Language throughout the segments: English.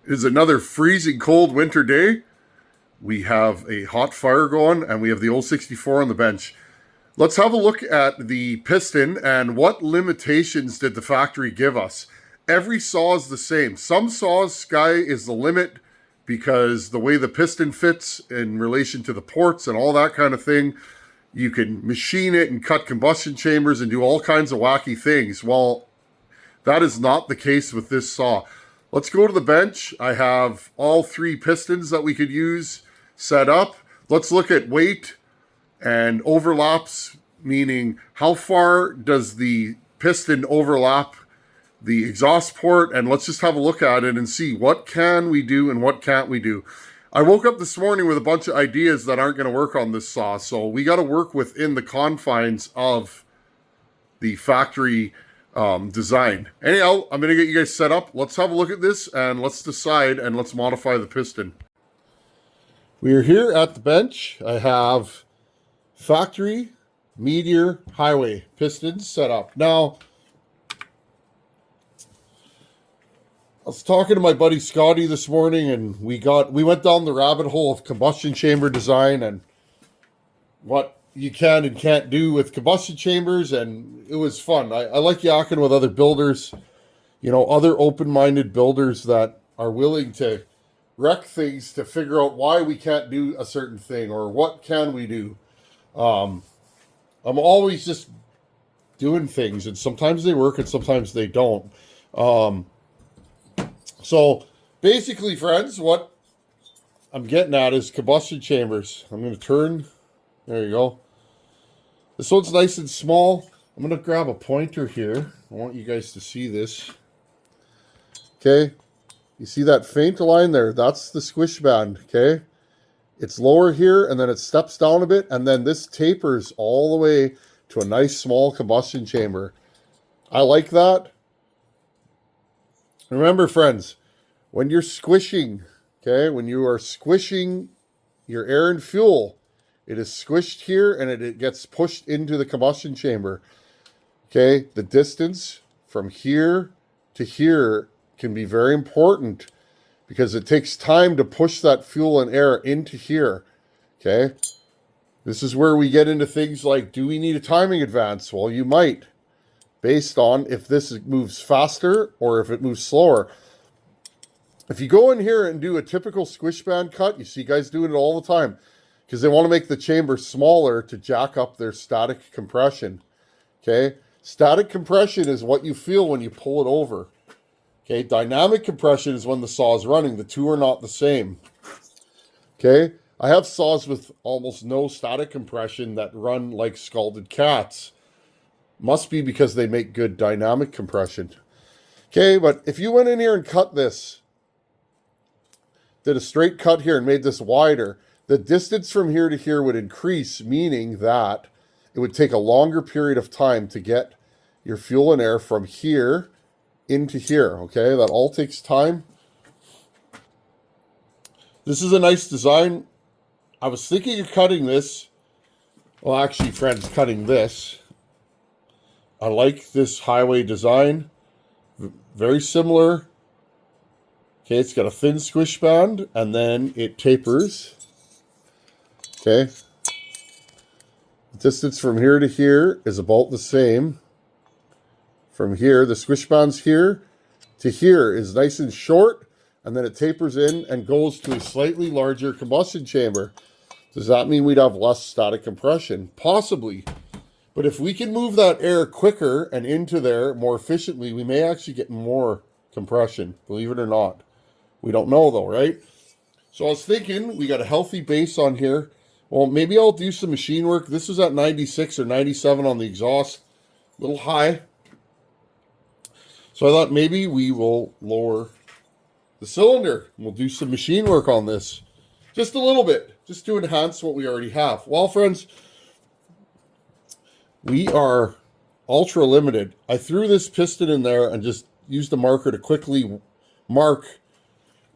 It is another freezing cold winter day. We have a hot fire going, and we have the old 64 on the bench. Let's have a look at the piston and what limitations did the factory give us. Every saw is the same. Some saws, sky is the limit because the way the piston fits in relation to the ports and all that kind of thing, you can machine it and cut combustion chambers and do all kinds of wacky things. Well, that is not the case with this saw. Let's go to the bench. I have all three pistons that we could use set up. Let's look at weight and overlaps, meaning how far does the piston overlap the exhaust port, and let's just have a look at it and see what can we do and what can't we do. I woke up this morning with a bunch of ideas that aren't going to work on this saw, so we got to work within the confines of the factory design. Anyhow, I'm going to get you guys set up. Let's have a look at this and let's decide and let's modify the piston. We are here at the bench. I have factory, Meteor, highway pistons set up. Now, I was talking to my buddy Scotty this morning, and we went down the rabbit hole of combustion chamber design and what you can and can't do with combustion chambers, and it was fun. I like yakking with other builders, other open-minded builders that are willing to wreck things to figure out why we can't do a certain thing or what can we do. I'm always just doing things, and sometimes they work and sometimes they don't. So basically, friends, what I'm getting at is combustion chambers. I'm going to turn. There you go. This one's nice and small. I'm going to grab a pointer here. I want you guys to see this. Okay. You see that faint line there? That's the squish band. Okay. It's lower here, and then it steps down a bit, and then this tapers all the way to a nice small combustion chamber. I like that. Remember, friends, when you're squishing, okay, when you are squishing your air and fuel, it is squished here and it gets pushed into the combustion chamber. Okay, the distance from here to here can be very important because it takes time to push that fuel and air into here. Okay, this is where we get into things like, do we need a timing advance? Well, you might, based on if this moves faster or if it moves slower. If you go in here and do a typical squish band cut, you see guys doing it all the time because they want to make the chamber smaller to jack up their static compression. Okay, static compression is what you feel when you pull it over. Okay, dynamic compression is when the saw is running. The two are not the same. Okay, I have saws with almost no static compression that run like scalded cats. Must be because they make good dynamic compression. Okay, but if you went in here and cut this, did a straight cut here and made this wider, the distance from here to here would increase, meaning that it would take a longer period of time to get your fuel and air from here into here. Okay, that all takes time. This is a nice design. I was thinking of cutting this. Well, actually, friends, cutting this. I like this highway design. Very similar. Okay, it's got a thin squish band, and then it tapers. Okay. The distance from here to here is about the same. From here, the squish band's here to here is nice and short, and then it tapers in and goes to a slightly larger combustion chamber. Does that mean we'd have less static compression? Possibly. But if we can move that air quicker and into there more efficiently, we may actually get more compression, believe it or not. We don't know though, right? So I was thinking we got a healthy base on here. Well, maybe I'll do some machine work. This was at 96 or 97 on the exhaust, a little high. So I thought maybe we will lower the cylinder. We'll do some machine work on this. Just a little bit, just to enhance what we already have. Well, friends, we are ultra limited. I threw this piston in there and just used a marker to quickly mark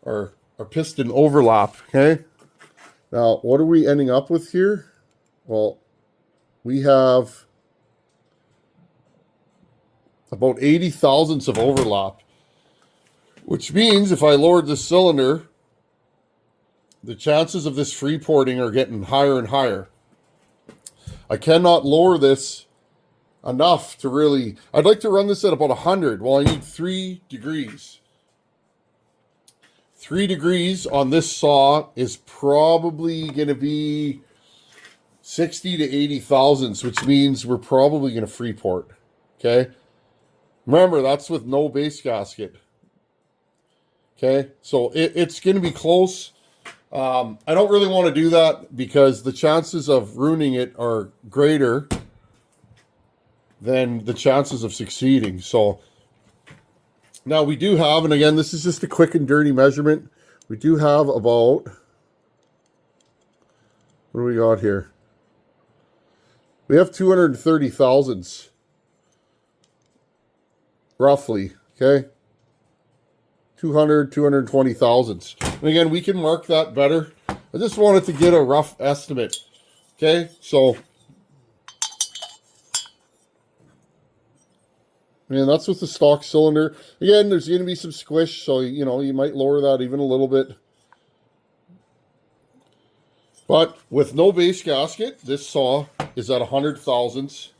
our piston overlap. Okay. Now, what are we ending up with here? Well, we have about 80 thousandths of overlap. Which means if I lowered the cylinder, the chances of this free porting are getting higher and higher. I cannot lower this enough to really... I'd like to run this at about 100. Well, I need 3 degrees. 3 degrees on this saw is probably going to be 60 to 80 thousandths, which means we're probably going to free port. Okay? Remember, that's with no base gasket. Okay? So it's going to be close. I don't really want to do that because the chances of ruining it are greater than the chances of succeeding. So now we do have, and again, this is just a quick and dirty measurement. We do have about, what do we got here? We have 230 thousandths, roughly, okay? 220 thousandths. And again, we can mark that better. I just wanted to get a rough estimate, okay? So, and that's with the stock cylinder. Again, there's going to be some squish, so, you know, you might lower that even a little bit. But with no base gasket, this saw is at 100 thousandths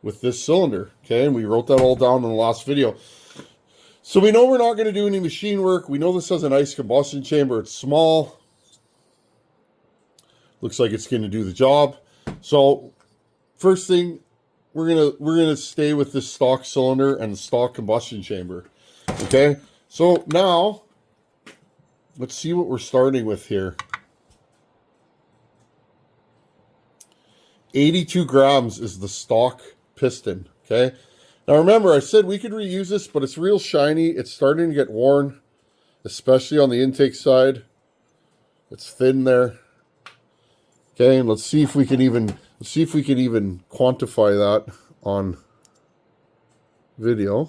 with this cylinder, okay? And we wrote that all down in the last video. So we know we're not going to do any machine work. We know this has a nice combustion chamber. It's small. Looks like it's going to do the job. So first thing, we're gonna stay with this stock cylinder and the stock combustion chamber. Okay, so now let's see what we're starting with here. 82 grams is the stock piston. Okay, now remember I said we could reuse this, but it's real shiny. It's starting to get worn, especially on the intake side. It's thin there. Okay, and let's see if we can even quantify that on video.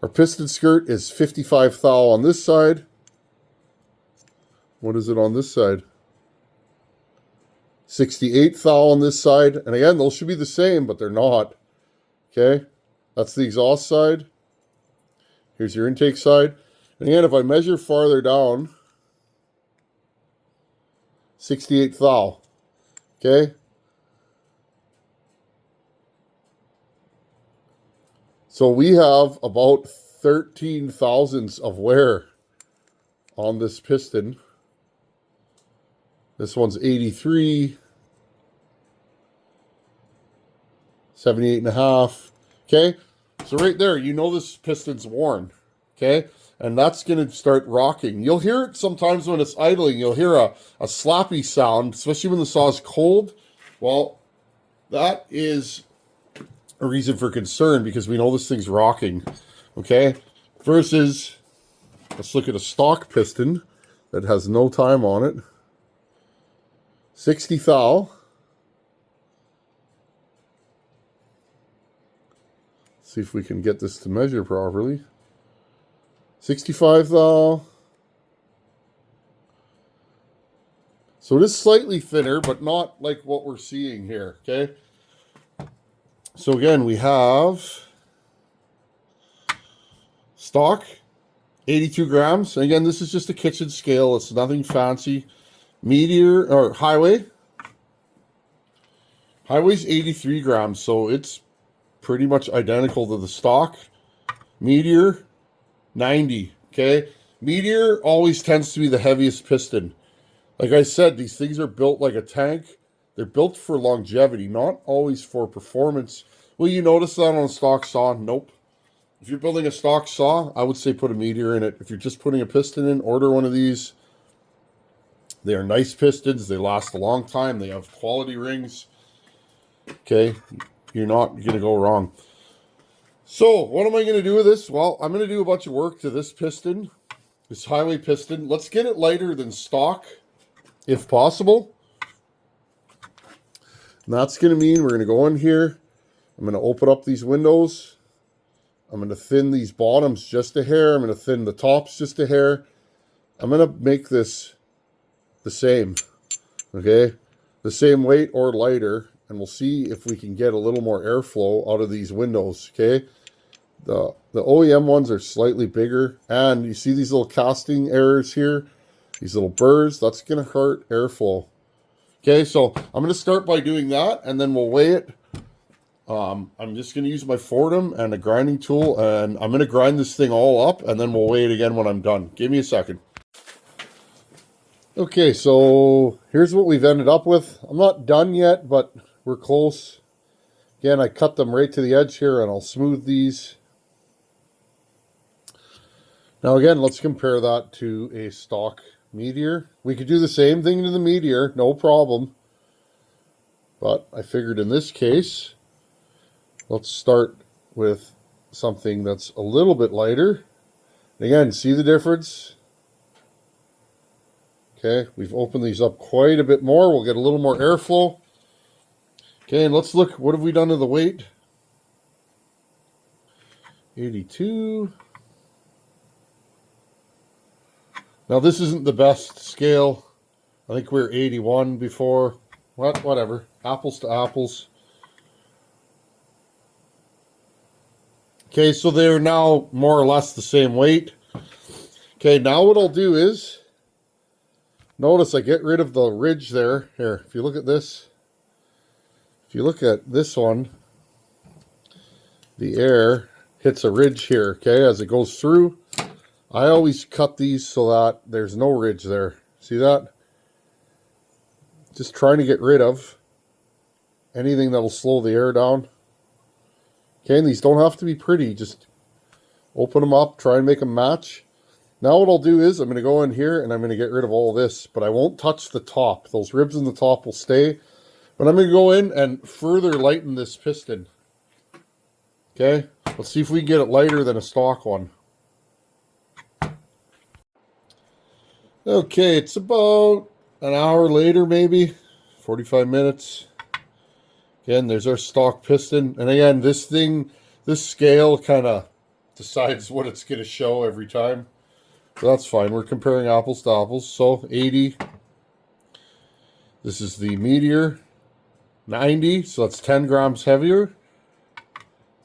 Our piston skirt is 55 thou on this side. What is it on this side? 68 thou on this side. And again, those should be the same, but they're not. Okay, that's the exhaust side. Here's your intake side. And again, if I measure farther down, 68 thou. Okay. So we have about 13 thousandths of wear on this piston. This one's 83. 78 and a half. Okay. So right there, you know this piston's worn. Okay. And that's going to start rocking. You'll hear it sometimes when it's idling. You'll hear a slappy sound, especially when the saw is cold. Well, that is a reason for concern because we know this thing's rocking. Okay? Versus, let's look at a stock piston that has no time on it. 60 thou. See if we can get this to measure properly. 65 thou. So it is slightly thinner, but not like what we're seeing here, okay? So again, we have stock, 82 grams. And again, this is just a kitchen scale. It's nothing fancy. Meteor, or highway. Highway's 83 grams, so it's pretty much identical to the stock. Meteor, 90, okay? Meteor always tends to be the heaviest piston. Like I said, these things are built like a tank. They're built for longevity, not always for performance. Will you notice that on a stock saw? Nope. If you're building a stock saw, I would say put a Meteor in it. If you're just putting a piston in, order one of these. They are nice pistons. They last a long time. They have quality rings. Okay, you're not going to go wrong. So, what am I going to do with this? Well, I'm going to do a bunch of work to this piston, this highway piston. Let's get it lighter than stock, if possible. And that's going to mean we're going to go in here. I'm going to open up these windows. I'm going to thin these bottoms just a hair. I'm going to thin the tops just a hair. I'm going to make this the same, okay? The same weight or lighter. And we'll see if we can get a little more airflow out of these windows, okay? The OEM ones are slightly bigger, and you see these little casting errors here, these little burrs, that's going to hurt airflow. Okay, so I'm going to start by doing that, and then we'll weigh it. I'm just going to use my Fordham and a grinding tool, and I'm going to grind this thing all up, and then we'll weigh it again when I'm done. Give me a second. Okay, so here's what we've ended up with. I'm not done yet, but we're close. Again, I cut them right to the edge here, and I'll smooth these. Now again, let's compare that to a stock Meteor. We could do the same thing to the Meteor, no problem. But I figured in this case, let's start with something that's a little bit lighter. Again, see the difference? Okay, we've opened these up quite a bit more. We'll get a little more airflow. Okay, and let's look, what have we done to the weight? 82. Now this isn't the best scale. I think we were 81 before. Whatever. Apples to apples. Okay, so they're now more or less the same weight. Okay, now what I'll do is, notice I get rid of the ridge there. Here, if you look at this, if you look at this one, the air hits a ridge here, okay, as it goes through. I always cut these so that there's no ridge there. See that? Just trying to get rid of anything that'll slow the air down. Okay, and these don't have to be pretty. Just open them up, try and make them match. Now what I'll do is I'm going to go in here and I'm going to get rid of all this, but I won't touch the top. Those ribs in the top will stay. But I'm going to go in and further lighten this piston. Okay, let's see if we can get it lighter than a stock one. Okay, it's about an hour later, maybe 45 minutes. Again, there's our stock piston. And again, this scale kind of decides what it's going to show every time. So that's fine. We're comparing apples to apples. So 80. This is the Meteor. 90. So that's 10 grams heavier.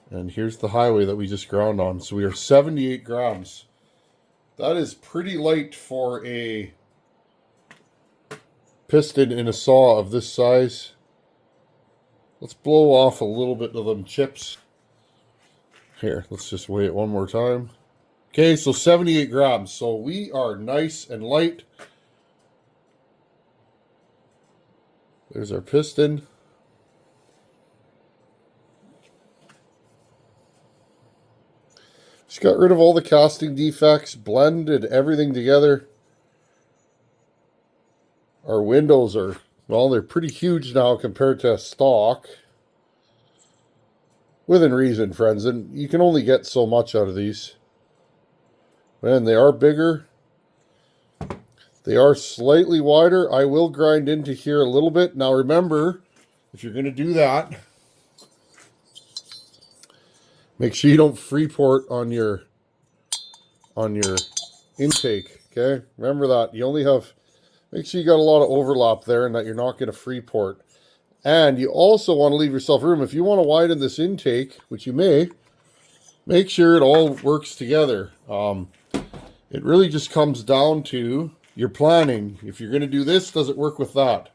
And here's the highway that we just ground on. So we are 78 grams. That is pretty light for a piston in a saw of this size. Let's blow off a little bit of them chips. Here, let's just weigh it one more time. Okay, so 78 grams. So we are nice and light. There's our piston. Just got rid of all the casting defects, blended everything together. Our windows are, well, they're pretty huge now compared to stock. Within reason, friends, and you can only get so much out of these. And they are bigger. They are slightly wider. I will grind into here a little bit. Now remember, if you're going to do that, make sure you don't freeport on your intake, okay? Remember that. You only have, make sure you got a lot of overlap there and that you're not going to freeport. And you also want to leave yourself room. If you want to widen this intake, which you may, make sure it all works together. It really just comes down to your planning. If you're going to do this, does it work with that?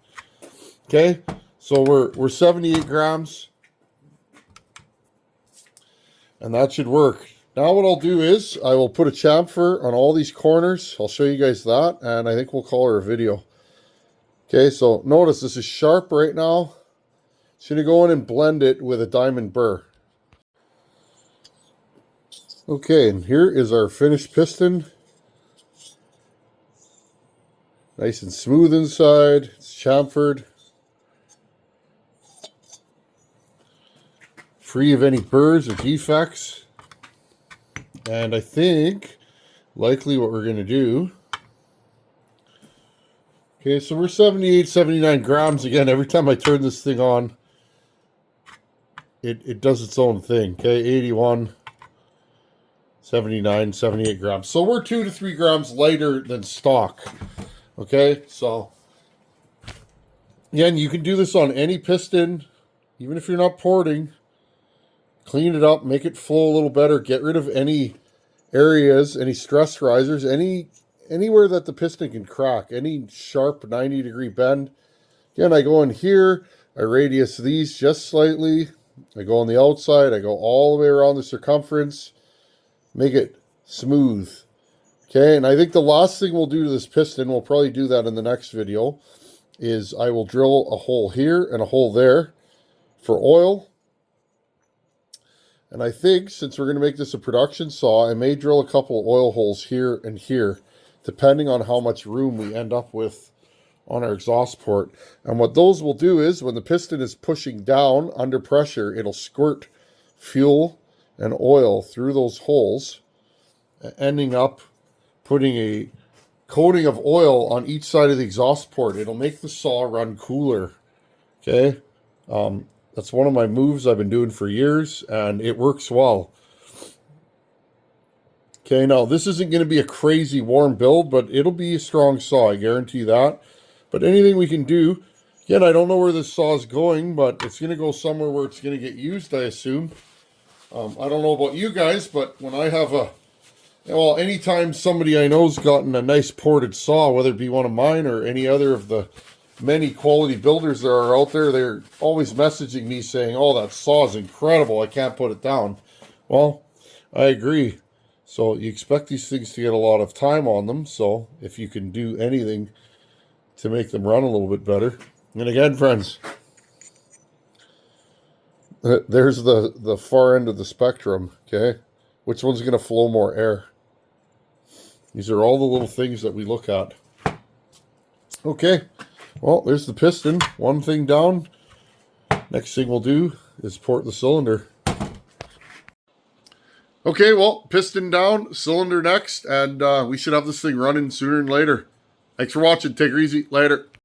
Okay, so we're 78 grams. And that should work. Now what I'll do is I will put a chamfer on all these corners. I'll show you guys that, and I think we'll call her a video. Okay, so notice this is sharp right now. Just going to go in and blend it with a diamond burr. Okay, and here is our finished piston. Nice and smooth inside. It's chamfered. Free of any burrs or defects. And I think likely what we're going to do. Okay, so we're 78, 79 grams. Again, every time I turn this thing on, it does its own thing. Okay, 81, 79, 78 grams. So we're 2 to 3 grams lighter than stock. Okay, so again, you can do this on any piston, even if you're not porting. clean it up, make it flow a little better, get rid of any areas, any stress risers, anywhere that the piston can crack, any sharp 90-degree bend. Again, I go in here, I radius these just slightly, I go on the outside, I go all the way around the circumference, make it smooth. Okay, and I think the last thing we'll do to this piston, we'll probably do that in the next video, is I will drill a hole here and a hole there for oil. And I think since we're going to make this a production saw, I may drill a couple oil holes here and here, depending on how much room we end up with on our exhaust port. And what those will do is when the piston is pushing down under pressure, it'll squirt fuel and oil through those holes, ending up putting a coating of oil on each side of the exhaust port. It'll make the saw run cooler. Okay, that's one of my moves I've been doing for years, and it works well. Okay, now this isn't going to be a crazy warm build, but it'll be a strong saw, I guarantee that. But anything we can do, again, I don't know where this saw is going, but it's going to go somewhere where it's going to get used, I assume. I don't know about you guys, but when I have well, anytime somebody I know's gotten a nice ported saw, whether it be one of mine or any other of the many quality builders that are out there, they're always messaging me saying, oh, that saw is incredible, I can't put it down. Well, I agree. So you expect these things to get a lot of time on them, so if you can do anything to make them run a little bit better. And again, friends, there's the far end of the spectrum, okay? Which one's going to flow more air? These are all the little things that we look at. Okay, well, there's the piston. One thing down. Next thing we'll do is port the cylinder. Okay, well, piston down, cylinder next, and we should have this thing running sooner than later. Thanks for watching. Take it easy. Later.